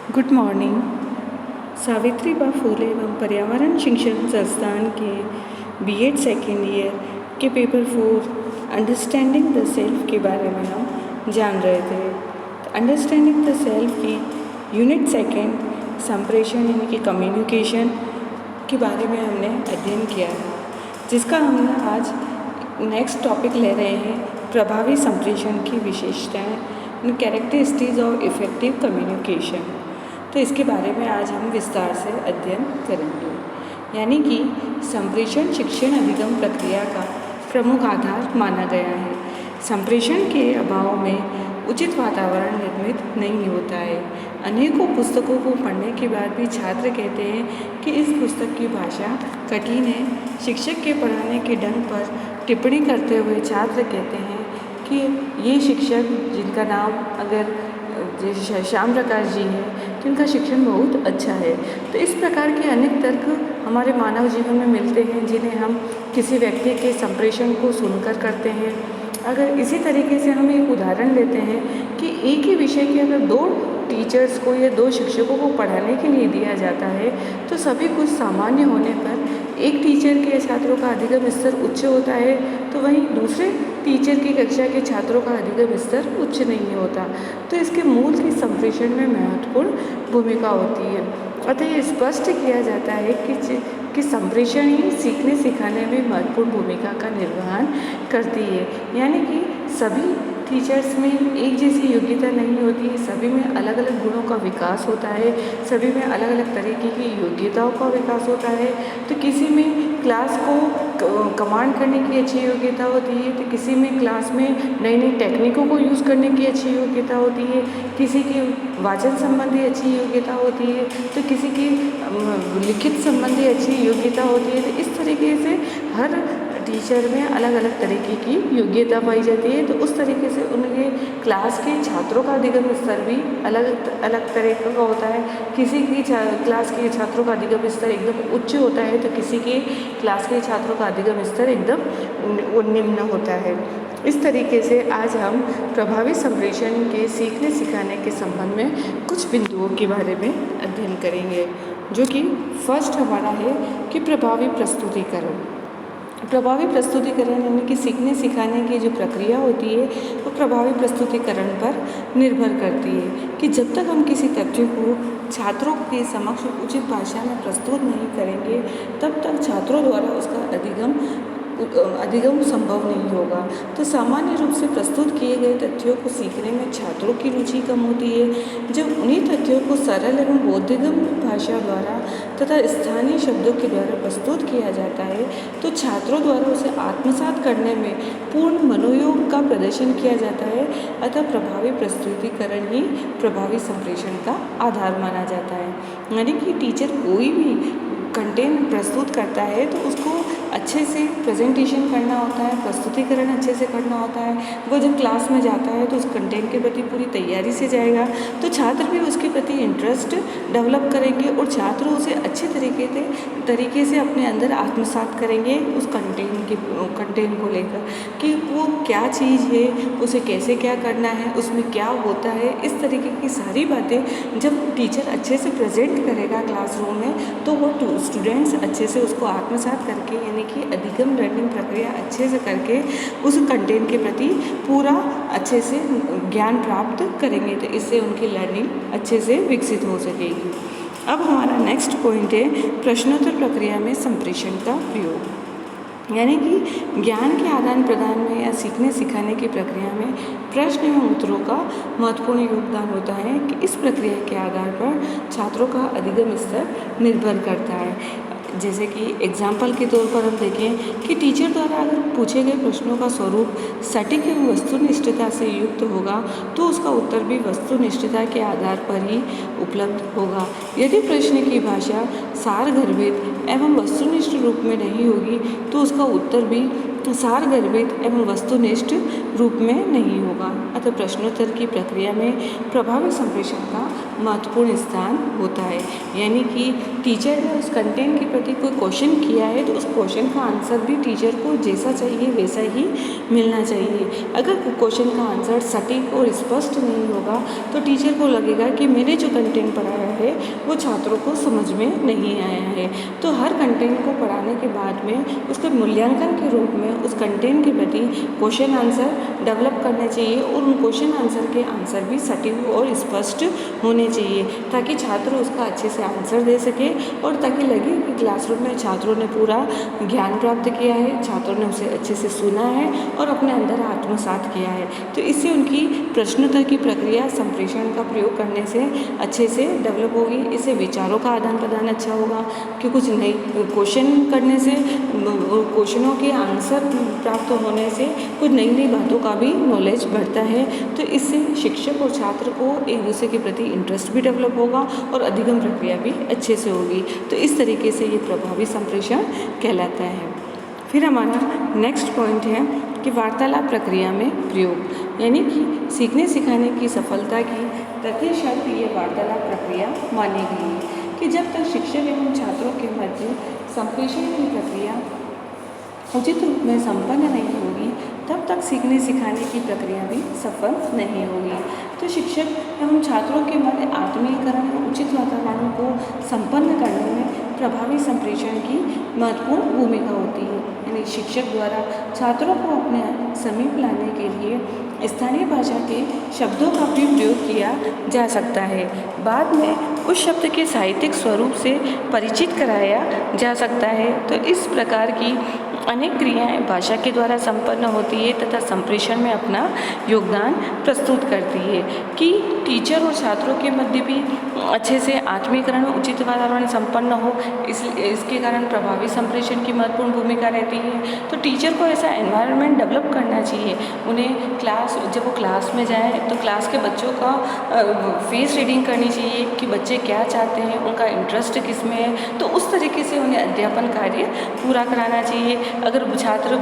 Good morning. Savitribai Phule एवं पर्यावरण शिक्षण संस्थान के बीएड सेकेंड ईयर के पेपर 4 अंडरस्टैंडिंग द सेल्फ के बारे में हम जान रहे थे। अंडरस्टैंडिंग द सेल्फ की यूनिट सेकेंड संप्रेषण यानी कि कम्युनिकेशन के बारे में हमने अध्ययन किया, जिसका हम आज नेक्स्ट टॉपिक ले रहे हैं प्रभावी संप्रेषण की विशेषताएं, कैरेक्टरिस्टिक्स ऑफ इफेक्टिव कम्युनिकेशन। तो इसके बारे में आज हम विस्तार से अध्ययन करेंगे। यानी कि संप्रेषण शिक्षण अधिगम प्रक्रिया का प्रमुख आधार माना गया है। संप्रेषण के अभाव में उचित वातावरण निर्मित नहीं होता है। अनेकों पुस्तकों को पढ़ने के बाद भी छात्र कहते हैं कि इस पुस्तक की भाषा कठिन है। शिक्षक के पढ़ाने के ढंग पर टिप्पणी करते हुए छात्र कहते हैं कि ये शिक्षक, जिनका नाम अगर श्याम प्रकाश जी हैं, तो इनका शिक्षण बहुत अच्छा है। तो इस प्रकार के अनेक तर्क हमारे मानव जीवन में मिलते हैं, जिन्हें हम किसी व्यक्ति के संप्रेषण को सुनकर करते हैं। अगर इसी तरीके से हम एक उदाहरण लेते हैं कि एक ही विषय के अगर 2 टीचर्स को या 2 शिक्षकों को पढ़ाने के लिए दिया जाता है, तो सभी कुछ सामान्य होने पर एक टीचर के छात्रों का अधिगम स्तर उच्च होता है, तो वहीं दूसरे टीचर की कक्षा के छात्रों का अधिगम स्तर उच्च नहीं होता। तो इसके मूल की संप्रेषण में महत्वपूर्ण भूमिका होती है। अतः ये स्पष्ट किया जाता है कि संप्रेषण ही सीखने सिखाने में महत्वपूर्ण भूमिका का निर्वहन करती है। यानी कि सभी टीचर्स में एक जैसी योग्यता नहीं होती है, सभी में अलग अलग गुणों का विकास होता है, सभी में अलग अलग तरीके की योग्यताओं का विकास होता है। तो किसी में क्लास को कमांड करने की अच्छी योग्यता होती है, तो किसी में क्लास में नई नई टेक्निकों को यूज़ करने की अच्छी योग्यता होती है, किसी की वाचन संबंधी अच्छी योग्यता होती है, तो किसी की लिखित संबंधी अच्छी योग्यता होती है। तो इस तरीके से हर टीचर में अलग अलग तरीके की योग्यता पाई जाती है। तो उस तरीके से उनके क्लास के छात्रों का अधिगम स्तर भी अलग अलग तरीके का होता है। किसी की क्लास के छात्रों का अधिगम स्तर एकदम उच्च होता है, तो किसी के क्लास के छात्रों का अधिगम स्तर एकदम निम्न होता है। इस तरीके से आज हम प्रभावी संप्रेषण के सीखने सिखाने के संबंध में कुछ बिंदुओं के बारे में अध्ययन करेंगे, जो कि फर्स्ट हमारा है कि प्रभावी प्रस्तुतिकरण। प्रभावी प्रस्तुतिकरण यानी कि सीखने सिखाने की जो प्रक्रिया होती है, वो प्रभावी प्रस्तुतिकरण पर निर्भर करती है कि जब तक हम किसी तथ्य को छात्रों के समक्ष उचित भाषा में प्रस्तुत नहीं करेंगे, तब तक छात्रों द्वारा उसका अधिगम संभव नहीं होगा। तो सामान्य रूप से प्रस्तुत किए गए तथ्यों को सीखने में छात्रों की रुचि कम होती है। जब उन्हीं तथ्यों को सरल एवं बोधगम्य भाषा द्वारा तथा स्थानीय शब्दों के द्वारा प्रस्तुत किया जाता है, तो छात्रों द्वारा उसे आत्मसात करने में पूर्ण मनोयोग का प्रदर्शन किया जाता है। अतः प्रभावी प्रस्तुतिकरण ही प्रभावी संप्रेषण का आधार माना जाता है। यानी कि टीचर कोई भी कंटेंट प्रस्तुत करता है तो उसको अच्छे से प्रेजेंटेशन करना होता है, प्रस्तुतिकरण अच्छे से करना होता है। वो जब क्लास में जाता है तो उस कंटेंट के प्रति पूरी तैयारी से जाएगा, तो छात्र भी उसके प्रति इंटरेस्ट डेवलप करेंगे और छात्र उसे अच्छे तरीके से अपने अंदर आत्मसात करेंगे उस कंटेंट को लेकर कि वो क्या चीज़ है, उसे कैसे क्या करना है, उसमें क्या होता है। इस तरीके की सारी बातें जब टीचर अच्छे से प्रेजेंट करेगा क्लासरूम में, तो वो स्टूडेंट्स अच्छे से उसको आत्मसात करके यानी कि अधिगम लर्निंग प्रक्रिया अच्छे से करके उस कंटेंट के प्रति पूरा अच्छे से ज्ञान प्राप्त करेंगे। तो इससे उनकी लर्निंग अच्छे से विकसित हो सकेगी। अब हमारा नेक्स्ट पॉइंट है प्रश्नोत्तर प्रक्रिया में संप्रेषण का प्रयोग। यानी कि ज्ञान के आदान प्रदान में या सीखने सिखाने की प्रक्रिया में प्रश्न एवं उत्तरों का महत्वपूर्ण योगदान होता है कि इस प्रक्रिया के आधार पर छात्रों का अधिगम स्तर निर्भर करता है। जैसे कि एग्जाम्पल के तौर पर हम देखें कि टीचर द्वारा अगर पूछे गए प्रश्नों का स्वरूप सटीक एवं वस्तुनिष्ठता से युक्त होगा, तो उसका उत्तर भी वस्तुनिष्ठता के आधार पर ही उपलब्ध होगा। यदि प्रश्न की भाषा सारगर्भित एवं वस्तुनिष्ठ रूप में नहीं होगी, तो उसका उत्तर भी सारगर्भित एवं वस्तुनिष्ठ रूप में नहीं होगा। अतः प्रश्नोत्तर की प्रक्रिया में प्रभावी संप्रेषण का महत्वपूर्ण स्थान होता है। यानी कि टीचर ने उस कंटेंट के प्रति कोई क्वेश्चन किया है तो उस क्वेश्चन का आंसर भी टीचर को जैसा चाहिए वैसा ही मिलना चाहिए। अगर क्वेश्चन का आंसर सटीक और स्पष्ट नहीं होगा तो टीचर को लगेगा कि मैंने जो कंटेंट पढ़ाया है वो छात्रों को समझ में नहीं आया है। तो हर कंटेंट को पढ़ाने के बाद में उसके मूल्यांकन के रूप में उस कंटेंट के प्रति क्वेश्चन आंसर डेवलप करने चाहिए और उन क्वेश्चन आंसर के आंसर भी सटीक और स्पष्ट होने चाहिए ताकि छात्र उसका अच्छे से आंसर दे सके और ताकि लगे कि क्लासरूम में छात्रों ने पूरा ज्ञान प्राप्त किया है, छात्रों ने उसे अच्छे से सुना है और अपने अंदर आत्मसात किया है। तो इससे उनकी प्रश्नोत्तर की प्रक्रिया संप्रेषण का प्रयोग करने से अच्छे से डेवलप होगी। इससे विचारों का आदान प्रदान अच्छा होगा कि कुछ नई क्वेश्चन करने से क्वेश्चनों के आंसर प्राप्त होने से कुछ नई नई बातों का भी नॉलेज बढ़ता है। तो इससे शिक्षक और छात्र को एक दूसरे के प्रति इंटरेस्ट भी डेवलप होगा और अधिगम प्रक्रिया भी अच्छे से होगी। तो इस तरीके से ये प्रभावी संप्रेषण कहलाता है। फिर हमारा नेक्स्ट पॉइंट है कि वार्तालाप प्रक्रिया में प्रयोग, यानी कि सीखने सिखाने की सफलता की तथ्य शर्त ये वार्तालाप प्रक्रिया मानी गई है कि जब तक शिक्षक एवं छात्रों के मध्य संप्रेषण की प्रक्रिया उचित रूप में संपन्न नहीं होगी तब तक सीखने सिखाने की प्रक्रिया भी सफल नहीं होगी। तो शिक्षक एवं छात्रों के मध्य आत्मीयकरण और उचित वातावरण को संपन्न करने में प्रभावी संप्रेषण की महत्वपूर्ण भूमिका होती है। यानी शिक्षक द्वारा छात्रों को अपने समीप लाने के लिए स्थानीय भाषा के शब्दों का भी प्रयोग किया जा सकता है। बाद में उस शब्द के साहित्यिक स्वरूप से परिचित कराया जा सकता है। तो इस प्रकार की अनेक क्रियाएं भाषा के द्वारा संपन्न होती है तथा संप्रेषण में अपना योगदान प्रस्तुत करती है कि टीचर और छात्रों के मध्य भी अच्छे से आत्मीकरण और उचित वातावरण संपन्न हो। इसके कारण प्रभावी संप्रेषण की महत्वपूर्ण भूमिका रहती है। तो टीचर को ऐसा एनवायरनमेंट डेवलप करना चाहिए। उन्हें जब वो क्लास में जाए तो क्लास के बच्चों का फेस रीडिंग करनी चाहिए कि बच्चे क्या चाहते हैं, उनका इंटरेस्ट किस में है। तो उस तरीके से उन्हें अध्यापन कार्य पूरा कराना चाहिए। अगर छात्र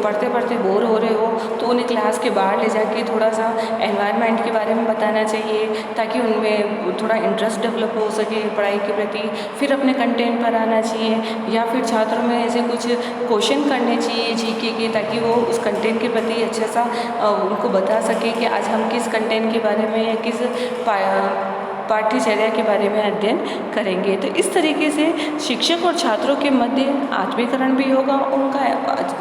पढ़ते पढ़ते बोर हो रहे हो तो उन्हें क्लास के बाहर ले जाके थोड़ा सा एनवायरनमेंट के बारे में बताना चाहिए ताकि उनमें थोड़ा इंटरेस्ट डेवलप हो सके पढ़ाई के प्रति। फिर अपने कंटेंट पर आना चाहिए या फिर छात्रों में ऐसे कुछ क्वेश्चन करने चाहिए जीके के ताकि वो उस कंटेंट के प्रति अच्छा सा उनको बता सके कि आज हम किस कंटेंट के बारे में या किस पाठ्यचर्या के बारे में अध्ययन करेंगे। तो इस तरीके से शिक्षक और छात्रों के मध्य आत्मीकरण भी होगा, उनका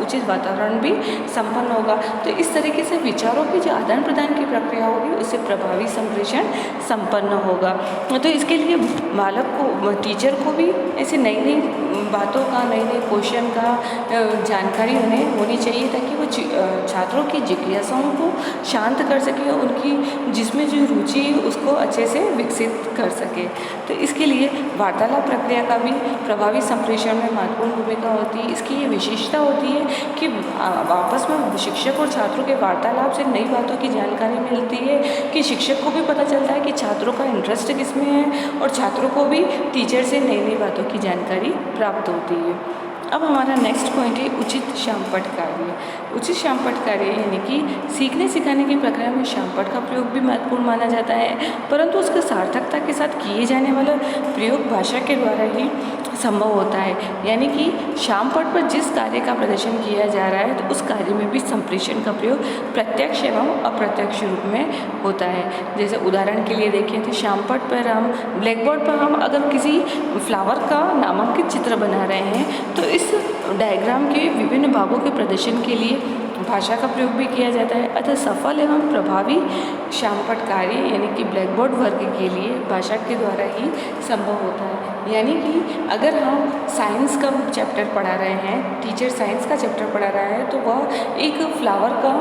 उचित वातावरण भी संपन्न होगा। तो इस तरीके से विचारों की जो आदान प्रदान की प्रक्रिया होगी उससे प्रभावी संप्रेषण संपन्न होगा। तो इसके लिए बालक को, टीचर को भी ऐसे नई नई बातों का, नई नई क्वेश्चन का जानकारी उन्हें होनी चाहिए ताकि वो छात्रों की जिज्ञासाओं को शांत कर सके, उनकी जिसमें जो रुचि है उसको अच्छे से विकसित कर सके। तो इसके लिए वार्तालाप प्रक्रिया का भी प्रभावी संप्रेषण में महत्वपूर्ण भूमिका होती है। इसकी ये विशेषता होती है कि आपस में शिक्षक और छात्रों के वार्तालाप से नई बातों की जानकारी मिलती है कि शिक्षक को भी पता चलता है कि छात्रों का इंटरेस्ट किस में है और छात्रों को भी टीचर से नई नई बातों की जानकारी प्राप्त होती है। अब हमारा नेक्स्ट पॉइंट है उचित शामपठ कार्य। उचित शामपठ कार्य यानी कि सीखने सिखाने की प्रक्रिया में शामपठ का प्रयोग भी महत्वपूर्ण माना जाता है, परंतु उसके सार्थकता के साथ किए जाने वाला प्रयोग भाषा के द्वारा ही संभव होता है। यानी कि शामपठ पर जिस कार्य का प्रदर्शन किया जा रहा है तो उस कार्य में भी संप्रेषण का प्रयोग प्रत्यक्ष एवं अप्रत्यक्ष रूप में होता है। जैसे उदाहरण के लिए देखें तो शामपठ पर हम ब्लैक बोर्ड पर हम अगर किसी फ्लावर का नामांकित चित्र बना रहे हैं तो इस डायग्राम के विभिन्न भागों के प्रदर्शन के लिए भाषा का प्रयोग भी किया जाता है। अतः सफल एवं प्रभावी शामपठ कार्य यानी कि ब्लैक बोर्ड वर्ग के लिए भाषा के द्वारा ही संभव होता है। यानी कि अगर हम साइंस का चैप्टर पढ़ा रहे हैं, टीचर साइंस का चैप्टर पढ़ा रहा है तो वह एक फ्लावर का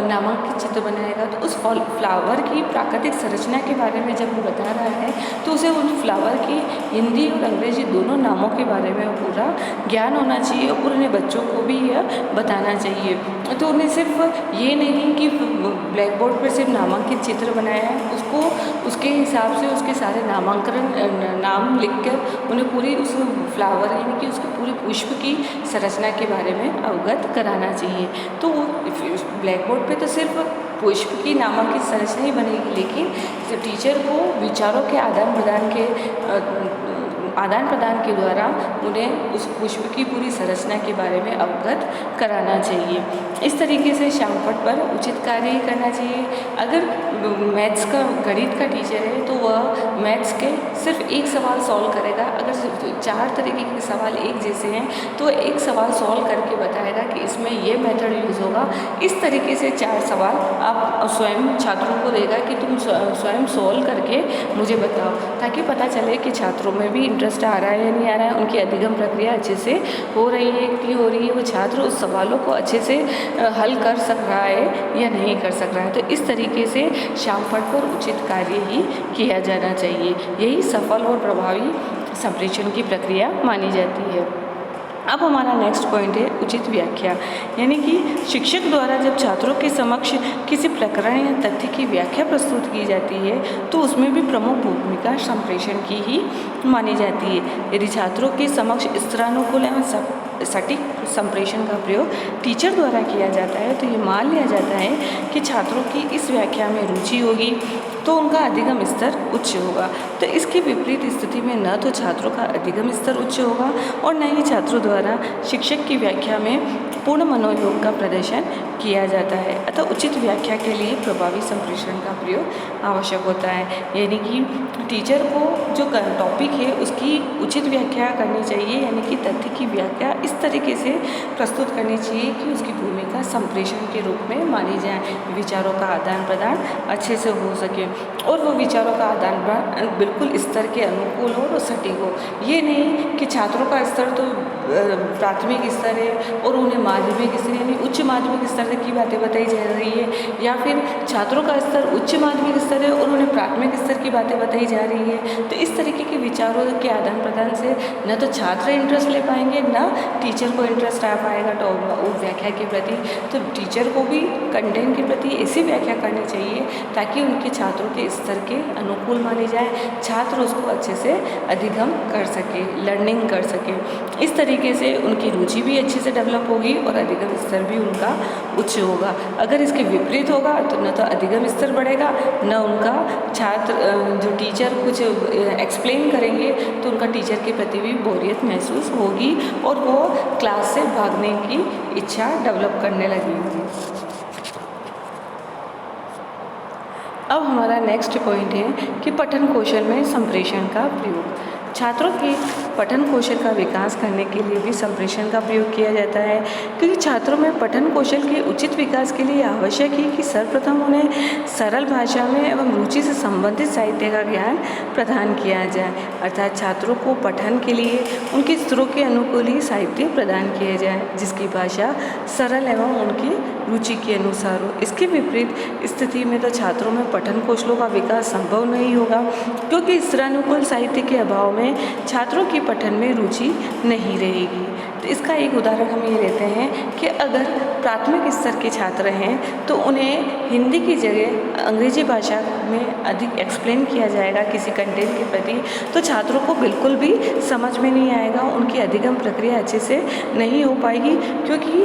नामांकित चित्र बनाएगा तो उस फ्लावर की प्राकृतिक संरचना के बारे में जब वो बता रहा है तो उसे उन फ्लावर की हिंदी और अंग्रेजी दोनों नामों के बारे में पूरा ज्ञान होना चाहिए और उन्हें बच्चों को भी यह बताना चाहिए। तो उन्हें सिर्फ ये नहीं कि ब्लैक बोर्ड पर सिर्फ नामांकित चित्र बनाया है, उसको उसके हिसाब से उसके सारे नाम लिखकर उन्हें पूरी उस फ्लावर यानी कि उसके पूरे पुष्प की संरचना के बारे में अवगत कराना चाहिए। तो ब्लैक बोर्ड पे तो सिर्फ पुष्पकी नामक की संरचना ही बनेगी, लेकिन जो टीचर को विचारों के आदान प्रदान के द्वारा उन्हें उस पुष्प की पूरी संरचना के बारे में अवगत कराना चाहिए। इस तरीके से श्यामपट्ट पर उचित कार्य ही करना चाहिए। अगर मैथ्स का गणित का टीचर है तो वह मैथ्स के सिर्फ एक सवाल सॉल्व करेगा। अगर 4 तरीके के सवाल एक जैसे हैं तो एक सवाल सॉल्व करके बताएगा कि इसमें ये मेथड यूज़ होगा। इस तरीके से 4 सवाल आप स्वयं छात्रों को देगा कि तुम स्वयं सॉल्व करके मुझे बताओ, ताकि पता चले कि छात्रों में भी इंटरेस्ट आ रहा है या नहीं आ रहा है, उनकी अधिगम प्रक्रिया अच्छे से हो रही है कि नहीं हो रही है, वो छात्र उस सवालों को अच्छे से हल कर सक रहा है या नहीं कर सक रहा है। तो इस तरीके से श्यामपट्ट पर उचित कार्य ही किया जाना चाहिए। यही सफल और प्रभावी संप्रेषण की प्रक्रिया मानी जाती है। अब हमारा नेक्स्ट पॉइंट है उचित व्याख्या, यानी कि शिक्षक द्वारा जब छात्रों के समक्ष किसी प्रकरण या तथ्य की व्याख्या प्रस्तुत की जाती है तो उसमें भी प्रमुख भूमिका संप्रेषण की ही मानी जाती है। यदि छात्रों के समक्ष स्तरानुकूल एवं सटीक संप्रेषण का प्रयोग टीचर द्वारा किया जाता है तो ये मान लिया जाता है कि छात्रों की इस व्याख्या में रुचि होगी तो उनका अधिगम स्तर उच्च होगा। तो इसकी विपरीत स्थिति में न तो छात्रों का अधिगम स्तर उच्च होगा और न ही छात्रों द्वारा शिक्षक की व्याख्या में पूर्ण मनोयोग का प्रदर्शन किया जाता है। अतः उचित व्याख्या के लिए प्रभावी संप्रेषण का प्रयोग आवश्यक होता है, यानी कि टीचर को जो टॉपिक है उसकी उचित व्याख्या करनी चाहिए, यानी कि तथ्य की व्याख्या इस तरीके से प्रस्तुत करनी चाहिए कि उसकी भूमिका संप्रेषण के रूप में मानी जाए, विचारों का आदान प्रदान अच्छे से हो सके और वो विचारों का आदान प्रदान बिल्कुल स्तर के अनुकूल हो और सटीक हो। ये नहीं कि छात्रों का स्तर तो प्राथमिक स्तर है और उन्हें माध्यमिक स्तर यानी उच्च माध्यमिक स्तर तक की बातें बताई जा रही है, या फिर छात्रों का स्तर उच्च माध्यमिक स्तर है और उन्हें प्राथमिक स्तर की बातें बताई जा रही है। तो इस तरीके के विचारों के आदान प्रदान से न तो छात्र इंटरेस्ट ले पाएंगे, न टीचर को इंटरेस्ट आ पाएगा तो व्याख्या के प्रति। तो टीचर को भी कंटेंट के प्रति ऐसी व्याख्या करनी चाहिए ताकि उनके छात्रों के स्तर के अनुकूल मानी जाए, छात्र उसको अच्छे से अधिगम कर सके, लर्निंग कर सके। इस तरीके से उनकी रुचि भी अच्छे से डेवलप होगी और अधिगम स्तर भी उनका उच्च होगा। अगर इसके विपरीत होगा तो न तो अधिगम स्तर बढ़ेगा, न उनका छात्र जो टीचर कुछ एक्सप्लेन करेंगे तो उनका टीचर के प्रति भी बोरियत महसूस होगी और वो क्लास से भागने की इच्छा डेवलप करने लगेगी। अब हमारा नेक्स्ट पॉइंट है कि पठन कौशल में संप्रेषण का प्रयोग। छात्रों के पठन कौशल का विकास करने के लिए भी संप्रेषण का प्रयोग किया जाता है, क्योंकि छात्रों में पठन कौशल के उचित विकास के लिए आवश्यक है कि सर्वप्रथम उन्हें सरल भाषा में एवं रुचि से संबंधित साहित्य का ज्ञान प्रदान किया जाए, अर्थात छात्रों को पठन के लिए उनके स्तरों के अनुकूल ही साहित्य प्रदान किया जाए जिसकी भाषा सरल एवं उनकी रुचि के अनुसार हो। इसके विपरीत स्थिति में तो छात्रों में पठन कौशलों का विकास संभव नहीं होगा, क्योंकि स्तरानुकूल साहित्य के अभाव में छात्रों की पठन में रुचि नहीं रहेगी। तो इसका एक उदाहरण हम ये लेते हैं कि अगर प्राथमिक स्तर के छात्र हैं तो उन्हें हिंदी की जगह अंग्रेजी भाषा में अधिक एक्सप्लेन किया जाएगा किसी कंटेंट के प्रति, तो छात्रों को बिल्कुल भी समझ में नहीं आएगा, उनकी अधिगम प्रक्रिया अच्छे से नहीं हो पाएगी, क्योंकि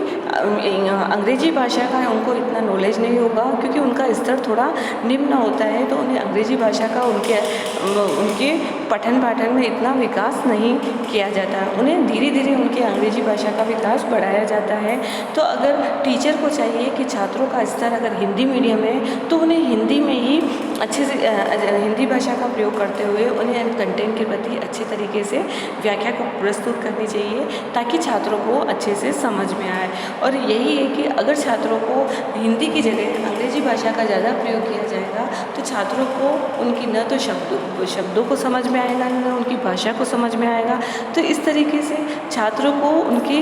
अंग्रेजी भाषा का उनको इतना नॉलेज नहीं होगा, क्योंकि उनका स्तर थोड़ा निम्न होता है। तो उन्हें अंग्रेजी भाषा का उनके पठन पाठन में इतना विकास नहीं किया जाता, उन्हें धीरे धीरे उनके अंग्रेजी भाषा का विकास बढ़ाया जाता है। तो अगर टीचर को चाहिए कि छात्रों का स्तर अगर हिंदी मीडियम है तो उन्हें हिंदी में ही अच्छे से हिंदी भाषा का प्रयोग करते हुए उन्हें कंटेंट के प्रति अच्छे तरीके से व्याख्या को प्रस्तुत करनी चाहिए ताकि छात्रों को अच्छे से समझ में आए। और यही है कि अगर छात्रों को हिंदी की जगह अंग्रेजी भाषा का ज़्यादा प्रयोग किया जाएगा तो छात्रों को उनकी न तो शब्दों को समझ में आएगा, न उनकी भाषा को समझ में आएगा। तो इस तरीके से छात्रों को उनके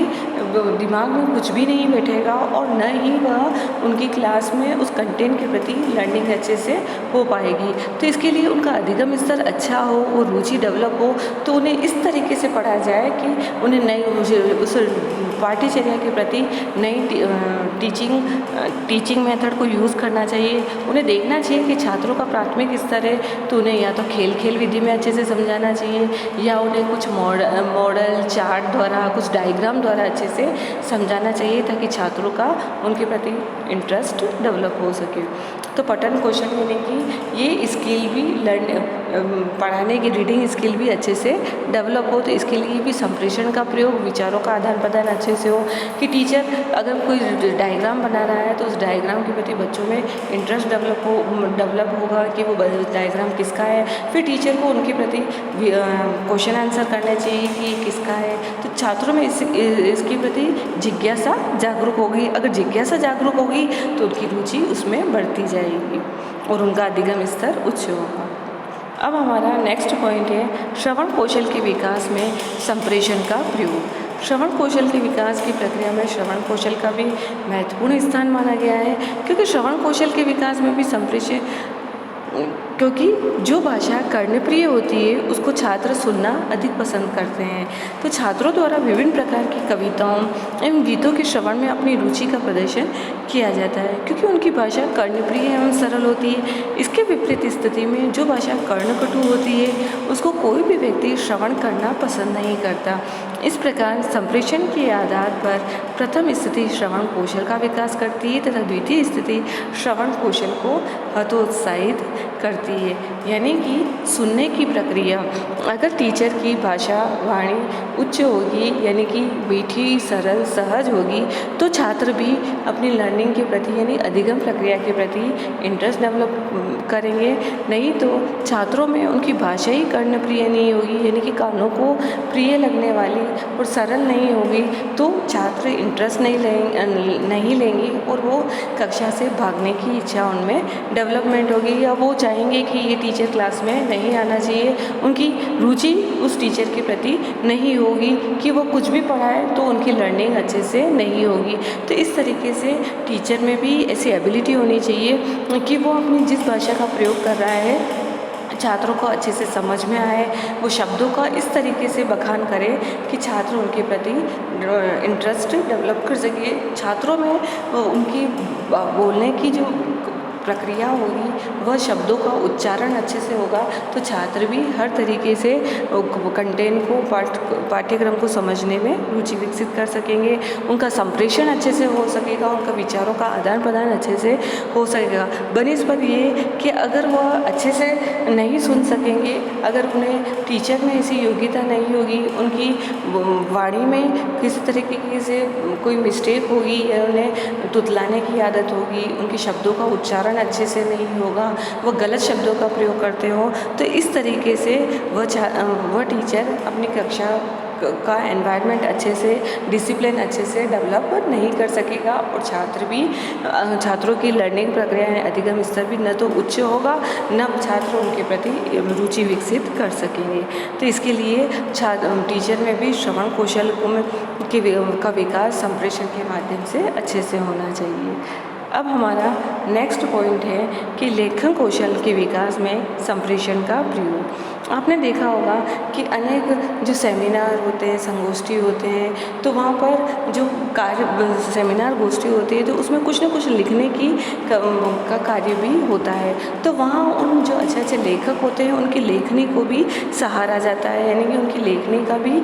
दिमाग में कुछ भी नहीं बैठेगा और न ही वह उनकी क्लास में उस कंटेंट के प्रति लर्निंग अच्छे से हो पाएगी। तो इसके लिए उनका अधिगम स्तर अच्छा हो और रुचि डेवलप हो, तो उन्हें इस तरीके से पढ़ा जाए कि उन्हें नई उस पाठ्यचर्या के प्रति नई टीचिंग मेथड को यूज़ करना चाहिए। उन्हें देखना चाहिए कि छात्रों का प्राथमिक स्तर है तो उन्हें या तो खेल विधि में अच्छे से समझाना चाहिए या उन्हें कुछ मॉडल चार्ट द्वारा, कुछ डायग्राम द्वारा अच्छे से समझाना चाहिए ताकि छात्रों का उनके प्रति इंटरेस्ट डेवलप हो सके। तो पठन कौशल यानी कि ये स्किल भी पढ़ाने की रीडिंग स्किल भी अच्छे से डेवलप हो, तो इसके लिए भी संप्रेषण का प्रयोग, विचारों का आदान प्रदान अच्छे से हो कि टीचर अगर कोई डायग्राम बना रहा है तो उस डायग्राम के प्रति बच्चों में इंटरेस्ट डेवलप होगा कि वो डायग्राम किसका है। फिर टीचर को उनके प्रति क्वेश्चन आंसर करने चाहिए कि किसका है, तो छात्रों में इसके प्रति जिज्ञासा जागरूक होगी। अगर जिज्ञासा जागरूक होगी तो उनकी रुचि उसमें बढ़ती जाएगी और उनका अधिगम स्तर उच्च होगा। अब हमारा नेक्स्ट पॉइंट है श्रवण कौशल के विकास में संप्रेषण का प्रयोग। श्रवण कौशल के विकास की प्रक्रिया में श्रवण कौशल का भी महत्वपूर्ण स्थान माना गया है, क्योंकि श्रवण कौशल के विकास में भी संप्रेषण, क्योंकि जो भाषा कर्णप्रिय होती है उसको छात्र सुनना अधिक पसंद करते हैं। तो छात्रों द्वारा विभिन्न प्रकार की कविताओं एवं गीतों के श्रवण में अपनी रुचि का प्रदर्शन किया जाता है, क्योंकि उनकी भाषा कर्णप्रिय एवं सरल होती है। इसके विपरीत स्थिति में जो भाषा कर्णकटु होती है उसको कोई भी व्यक्ति श्रवण करना पसंद नहीं करता। इस प्रकार संप्रेषण के आधार पर प्रथम स्थिति श्रवण कौशल का विकास करती है तथा द्वितीय स्थिति श्रवण कौशल को हतोत्साहित करती है। यानी कि सुनने की प्रक्रिया, अगर टीचर की भाषा वाणी उच्च होगी यानी कि मीठी, सरल, सहज होगी तो छात्र भी अपनी लर्निंग के प्रति यानी अधिगम प्रक्रिया के प्रति इंटरेस्ट डेवलप करेंगे। नहीं तो छात्रों में उनकी भाषा ही कर्णप्रिय नहीं होगी यानी कि कानों को प्रिय लगने वाली और सरल नहीं होगी तो छात्र इंटरेस्ट नहीं लेंगे और वो कक्षा से भागने की इच्छा उनमें डेवलपमेंट होगी या वो चाहेंगे कि ये टीचर क्लास में नहीं आना चाहिए। उनकी रुचि उस टीचर के प्रति नहीं होगी कि वो कुछ भी पढ़ाए तो उनकी लर्निंग अच्छे से नहीं होगी। तो इस तरीके से टीचर में भी ऐसी एबिलिटी होनी चाहिए कि वो अपनी जिस भाषा का प्रयोग कर रहा है छात्रों को अच्छे से समझ में आए, वो शब्दों का इस तरीके से बखान करे कि छात्र उनके प्रति इंटरेस्ट डेवलप कर सके। छात्रों में उनकी बोलने की जो प्रक्रिया होगी वह शब्दों का उच्चारण अच्छे से होगा तो छात्र भी हर तरीके से कंटेंट को पाठ्यक्रम को समझने में रुचि विकसित कर सकेंगे। उनका संप्रेषण अच्छे से हो सकेगा, उनका विचारों का आदान प्रदान अच्छे से हो सकेगा। बनिस्पत ये कि अगर वह अच्छे से नहीं सुन सकेंगे, अगर उन्हें टीचर में ऐसी योग्यता नहीं होगी, उनकी वाणी में किसी तरीके से कोई मिस्टेक होगी या उन्हें तुतलाने की आदत होगी, उनके शब्दों का उच्चारण अच्छे से नहीं होगा, वो गलत शब्दों का प्रयोग करते हो तो इस तरीके से वह टीचर अपनी कक्षा का एनवायरनमेंट अच्छे से, डिसिप्लिन अच्छे से डेवलप नहीं कर सकेगा और छात्रों की लर्निंग प्रक्रिया अधिगम स्तर भी न तो उच्च होगा न छात्र उनके प्रति रुचि विकसित कर सकेंगे। तो इसके लिए टीचर में भी श्रवण कौशल का विकास संप्रेषण के माध्यम से अच्छे से होना चाहिए। अब हमारा नेक्स्ट पॉइंट है कि लेखन कौशल के विकास में संप्रेषण का प्रयोग। आपने देखा होगा कि अनेक जो सेमिनार होते हैं, संगोष्ठी होते हैं, तो वहाँ पर जो सेमिनार गोष्ठी होती है तो उसमें कुछ न कुछ लिखने का कार्य भी होता है। तो वहाँ उन जो अच्छे लेखक होते हैं उनकी लेखनी को भी सहारा जाता है, यानी कि उनकी लेखनी का भी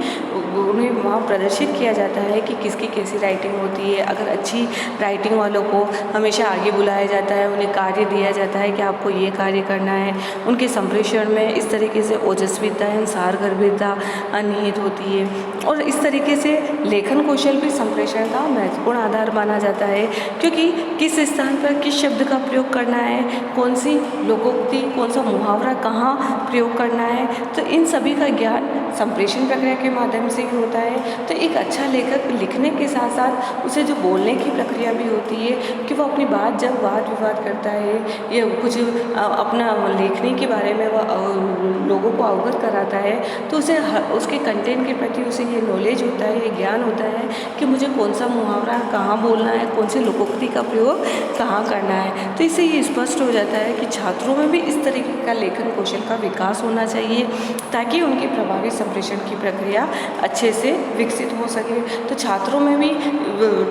उन्हें वहाँ प्रदर्शित किया जाता है कि किसकी कैसी राइटिंग होती है। अगर अच्छी राइटिंग वालों को हमेशा आगे बुलाया जाता है, उन्हें कार्य दिया जाता है कि आपको ये कार्य करना है। उनके संप्रेषण में इस तरीके से ओजस्विता एवं सारगर्भिता अंतर्निहित होती है और इस तरीके से लेखन कौशल भी संप्रेषण का महत्वपूर्ण आधार माना जाता है, क्योंकि किस स्थान पर किस शब्द का प्रयोग करना है, कौन सी लोकोक्ति, कौन सा मुहावरा कहाँ प्रयोग करना है, तो इन सभी का ज्ञान संप्रेषण प्रक्रिया के माध्यम से ही होता है। तो एक अच्छा लेखक लिखने के साथ साथ उसे जो बोलने की प्रक्रिया भी होती है कि वो अपनी बात जब वाद विवाद करता है या कुछ अपना लेखनी के बारे में वह लोगों लोगों को अवगत कराता है तो उसे उसके कंटेंट के प्रति उसे ये नॉलेज होता है, ये ज्ञान होता है कि मुझे कौन सा मुहावरा कहाँ बोलना है, कौन सी लोकोक्ति का प्रयोग कहाँ करना है। तो इससे ये स्पष्ट हो जाता है कि छात्रों में भी इस तरीके का लेखन कौशल का विकास होना चाहिए ताकि उनकी प्रभावी संप्रेषण की प्रक्रिया अच्छे से विकसित हो सके। तो छात्रों में भी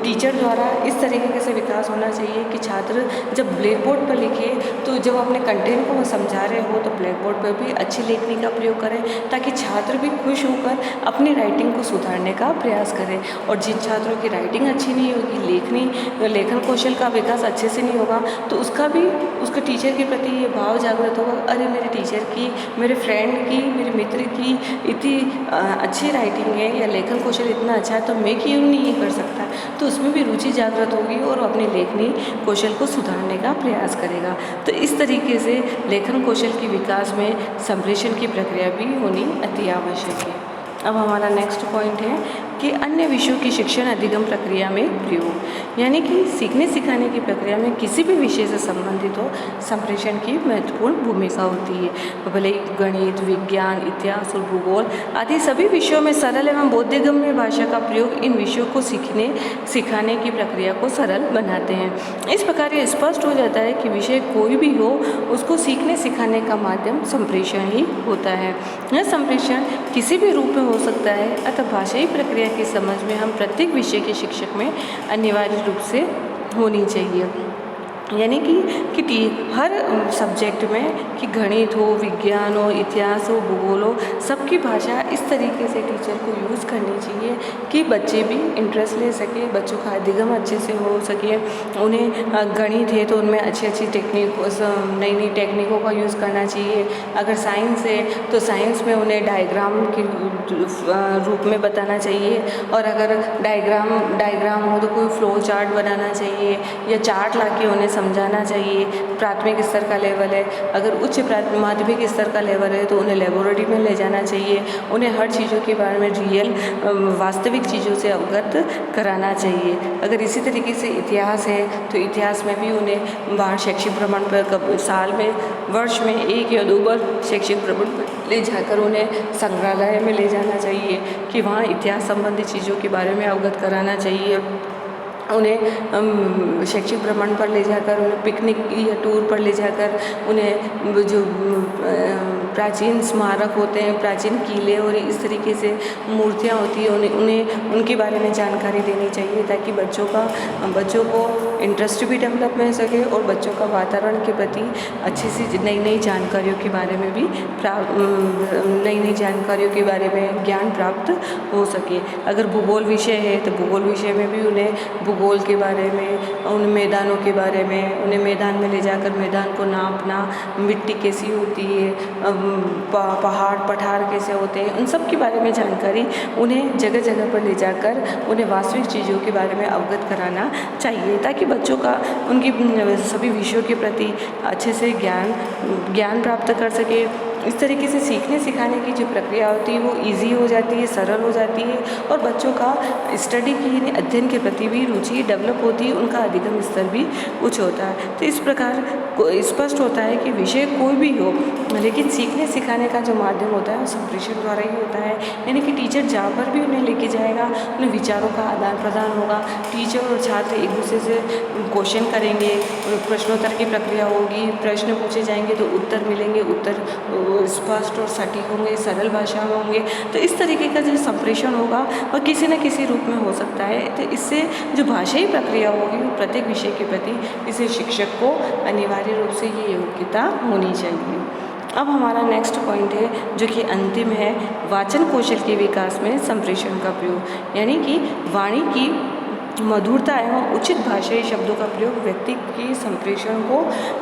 टीचर द्वारा इस तरीके से विकास होना चाहिए कि छात्र जब ब्लैक बोर्ड पर लिखे तो जब अपने कंटेंट को वो समझा रहे हो तो ब्लैक बोर्ड पर भी अच्छी लेखनी का प्रयोग करें ताकि छात्र भी खुश होकर अपनी राइटिंग को सुधारने का प्रयास करें। और जिन छात्रों की राइटिंग अच्छी नहीं होगी, लेखन कौशल का विकास अच्छे से नहीं होगा, तो उसका भी उसके टीचर के प्रति ये भाव जागृत होगा, अरे मेरे टीचर की, मेरे फ्रेंड की, मेरे मित्र की इतनी अच्छी राइटिंग है या लेखन कौशल इतना अच्छा है तो मैं क्यों नहीं कर सकता। तो उसमें भी रुचि जागृत होगी और अपनी लेखनी कौशल को सुधारने का प्रयास करेगा। तो इस तरीके से लेखन कौशल के विकास में संप्रेषण की प्रक्रिया भी होनी अति आवश्यक है। अब हमारा नेक्स्ट पॉइंट है कि अन्य विषयों की शिक्षण अधिगम प्रक्रिया में प्रयोग, यानी कि सीखने सिखाने की प्रक्रिया में किसी भी विषय से संबंधित हो संप्रेषण की महत्वपूर्ण भूमिका होती है। भले गणित, विज्ञान, इतिहास और भूगोल आदि सभी विषयों में सरल एवं बोधगम्य भाषा का प्रयोग इन विषयों को सीखने सिखाने की प्रक्रिया को सरल बनाते हैं। इस प्रकार ये स्पष्ट हो जाता है कि विषय कोई भी हो उसको सीखने सिखाने का माध्यम संप्रेषण ही होता है। यह संप्रेषण किसी भी रूप में हो सकता है, अतः भाषाई प्रक्रिया की समझ में हम प्रत्येक विषय के शिक्षक में अनिवार्य रूप से होनी चाहिए। यानी कि हर सब्जेक्ट में कि गणित हो, विज्ञान हो, इतिहास हो, भूगोल हो, सबकी भाषा इस तरीके से टीचर को यूज़ करनी चाहिए कि बच्चे भी इंटरेस्ट ले सके, बच्चों का अधिगम अच्छे से हो सके। उन्हें गणित है तो उनमें अच्छी अच्छी टेक्निक, नई नई टेक्निकों का यूज़ करना चाहिए। अगर साइंस है तो साइंस में उन्हें डायग्राम के रूप में बताना चाहिए, और अगर डायग्राम हो तो कोई फ्लो चार्ट बनाना चाहिए या चार्ट लाके उन्हें समझाना चाहिए। प्राथमिक स्तर का लेवल है, अगर उच्च माध्यमिक स्तर का लेवल है तो उन्हें लेबोरेटरी में ले जाना चाहिए। उन्हें हर चीज़ों के बारे में रियल वास्तविक चीज़ों से अवगत कराना चाहिए। अगर इसी तरीके से इतिहास है तो इतिहास में भी उन्हें बाहर शैक्षिक भ्रमण पर साल में, वर्ष में 1 या 2 बार शैक्षिक भ्रमण पर ले जाकर उन्हें संग्रहालय में ले जाना चाहिए कि वहाँ इतिहास संबंधी चीज़ों के बारे में अवगत कराना चाहिए। उन्हें शैक्षिक भ्रमण पर ले जाकर, उन्हें पिकनिक या टूर पर ले जाकर उन्हें जो प्राचीन स्मारक होते हैं, प्राचीन किले और इस तरीके से मूर्तियाँ होती हैं, उन्हें उनके बारे में जानकारी देनी चाहिए ताकि बच्चों को इंटरेस्ट भी डेवलप हो सके और बच्चों का वातावरण के प्रति अच्छी सी नई नई जानकारियों के बारे में भी ज्ञान प्राप्त हो सके। अगर भूगोल विषय है तो भूगोल विषय में भी उन्हें भूगोल के बारे में, उन मैदानों के बारे में, उन्हें मैदान में ले जाकर मैदान को नापना, मिट्टी कैसी होती है, पहाड़ पठार कैसे होते हैं, उन सब के बारे में जानकारी उन्हें जगह जगह पर ले जाकर उन्हें वास्तविक चीज़ों के बारे में अवगत कराना चाहिए ताकि बच्चों का उनकी सभी विषयों के प्रति अच्छे से ज्ञान प्राप्त कर सके। इस तरीके से सीखने सिखाने की जो प्रक्रिया होती है वो इजी हो जाती है, सरल हो जाती है और बच्चों का स्टडी की, अध्ययन के प्रति भी रुचि डेवलप होती है, उनका अधिगम स्तर भी उच्च होता है। तो इस प्रकार स्पष्ट होता है कि विषय कोई भी हो, लेकिन सीखने सिखाने का जो माध्यम होता है वो संप्रेषण द्वारा ही होता है। यानी कि टीचर जहाँ पर भी उन्हें लेके जाएगा, उन्हें विचारों का आदान प्रदान होगा। टीचर और छात्र एक दूसरे से क्वेश्चन करेंगे, प्रश्नोत्तर की प्रक्रिया होगी, प्रश्न पूछे जाएंगे तो उत्तर मिलेंगे, उत्तर स्पष्ट और सटीक होंगे, सरल भाषा में होंगे। तो इस तरीके का जो संप्रेषण होगा वह किसी न किसी रूप में हो सकता है। तो इससे जो भाषाई प्रक्रिया होगी वो प्रत्येक विषय के प्रति किसी शिक्षक को अनिवार्य रूप से ये योग्यता होनी चाहिए। अब हमारा नेक्स्ट पॉइंट है जो कि अंतिम है, वाचन कौशल के विकास में संप्रेषण का प्रयोग। यानी कि वाणी की मधुरता एवं उचित भाषाई शब्दों का प्रयोग व्यक्ति के संप्रेषण को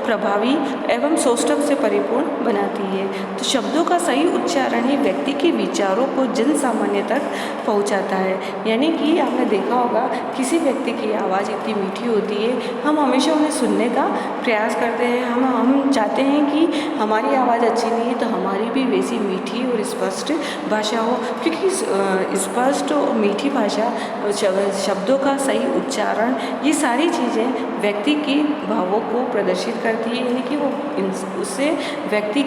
प्रभावी एवं सौष्ठव से परिपूर्ण बनाती है। तो शब्दों का सही उच्चारण ही व्यक्ति के विचारों को जन सामान्य तक पहुंचाता है। यानी कि आपने देखा होगा किसी व्यक्ति की आवाज़ इतनी मीठी होती है, हम हमेशा उन्हें सुनने का प्रयास करते हैं। हम चाहते हैं कि हमारी आवाज़ अच्छी नहीं है तो हमारी भी वैसी मीठी और स्पष्ट भाषा हो, क्योंकि स्पष्ट और मीठी भाषा, शब्दों का सही उच्चारण, ये सारी चीज़ें व्यक्ति के भावों को प्रदर्शित करती है, यानी कि वो उससे व्यक्ति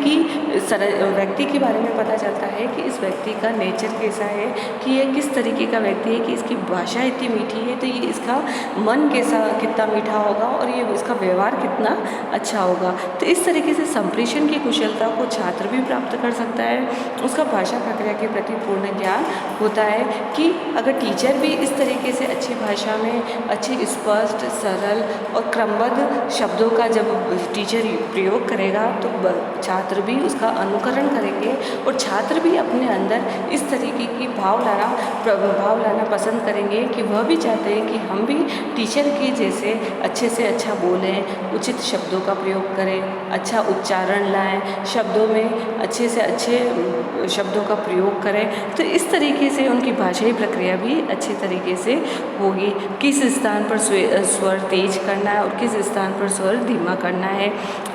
के बारे में पता चलता है कि इस व्यक्ति का नेचर कैसा है, कि ये किस तरीके का व्यक्ति है, कि इसकी भाषा इतनी मीठी है तो ये इसका मन कितना मीठा होगा और ये इसका व्यवहार कितना अच्छा होगा। तो इस तरीके से संप्रेषण की कुशलता को छात्र भी प्राप्त कर सकता है। उसका भाषा प्रक्रिया के प्रति पूर्ण ज्ञान होता है कि अगर टीचर भी इस तरीके से अच्छी भाषा में अच्छे स्पष्ट सरल और क्रमबद्ध शब्दों का जब टीचर प्रयोग करेगा तो छात्र भी उसका अनुकरण करेंगे और छात्र भी अपने अंदर इस तरीके की भाव लाना पसंद करेंगे कि वह भी चाहते हैं कि हम भी टीचर के जैसे अच्छे से अच्छा बोलें, उचित शब्दों का प्रयोग करें, अच्छा उच्चारण लाएं, शब्दों में अच्छे से अच्छे शब्दों का प्रयोग करें। तो इस तरीके से उनकी भाषाई प्रक्रिया भी अच्छे तरीके से होगी। किस स्थान पर स्वर तेज करना है और किस स्थान पर स्वर धीमा करना है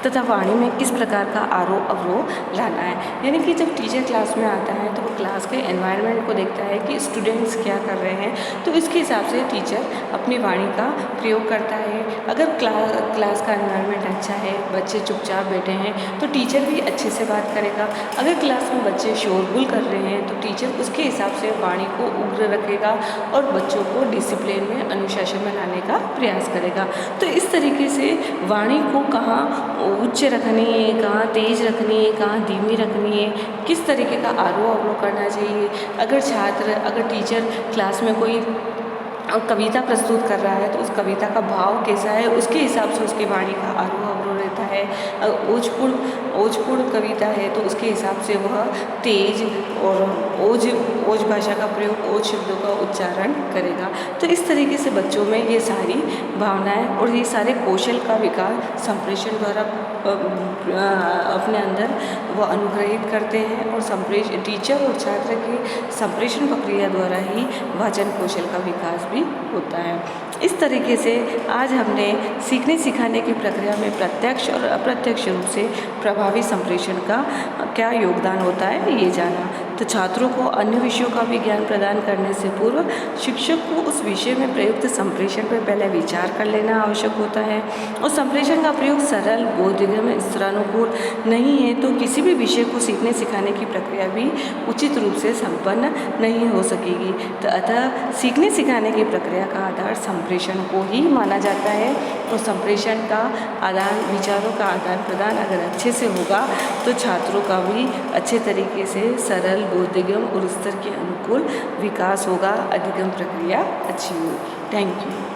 तथा वाणी में किस प्रकार का आरोह अवरोह लाना है। यानी कि जब टीचर क्लास में आता है तो वो क्लास के एनवायरनमेंट को देखता है कि स्टूडेंट्स क्या कर रहे हैं, तो इसके हिसाब से टीचर अपनी वाणी का प्रयोग करता है। अगर क्लास का एनवायरनमेंट अच्छा है, बच्चे चुपचाप बैठे हैं तो टीचर भी अच्छे से बात करेगा। अगर क्लास में बच्चे शोरगुल कर रहे हैं तो टीचर उसके हिसाब से वाणी को उग्र रखेगा और बच्चों को डिसिप्लिन में, अनुशासन में लाने का प्रयास करेगा। तो इस तरीके से वाणी को कहाँ उच्च रखनी है, कहाँ तेज रखनी है, कहाँ धीमी रखनी है, किस तरीके का आरोह अवरोह करना चाहिए। अगर टीचर क्लास में कोई कविता प्रस्तुत कर रहा है तो उस कविता का भाव कैसा है उसके हिसाब से उसकी वाणी का आरोह अवरोह रहता है। ओजपूर्ण कविता है तो उसके हिसाब से वह तेज और ओज भाषा का प्रयोग, ओज शब्दों का उच्चारण करेगा। तो इस तरीके से बच्चों में ये सारी भावनाएं और ये सारे कौशल का विकास संप्रेषण द्वारा अपने अंदर वो अनुग्रहित करते हैं और टीचर और छात्र की संप्रेषण प्रक्रिया द्वारा ही वाचन कौशल का विकास भी होता है। इस तरीके से आज हमने सीखने सिखाने की प्रक्रिया में प्रत्यक्ष और अप्रत्यक्ष रूप से प्रभावी संप्रेषण का क्या योगदान होता है ये जाना। तो छात्रों को अन्य विषयों का भी ज्ञान प्रदान करने से पूर्व शिक्षक को उस विषय में प्रयुक्त संप्रेषण पर पहले विचार कर लेना आवश्यक होता है। और संप्रेषण का प्रयोग सरल, बोधगम्य, स्तरानुकूल नहीं है तो किसी भी विषय को सीखने सिखाने की प्रक्रिया भी उचित रूप से संपन्न नहीं हो सकेगी। तो अतः सीखने सिखाने की प्रक्रिया का आधार संप्रेषण को ही माना जाता है और संप्रेषण का विचारों का आदान प्रदान अगर अच्छे से होगा तो छात्रों का भी अच्छे तरीके से सरल, बोधगम्य और स्तर के अनुकूल विकास होगा, अधिगम प्रक्रिया अच्छी होगी। Thank you.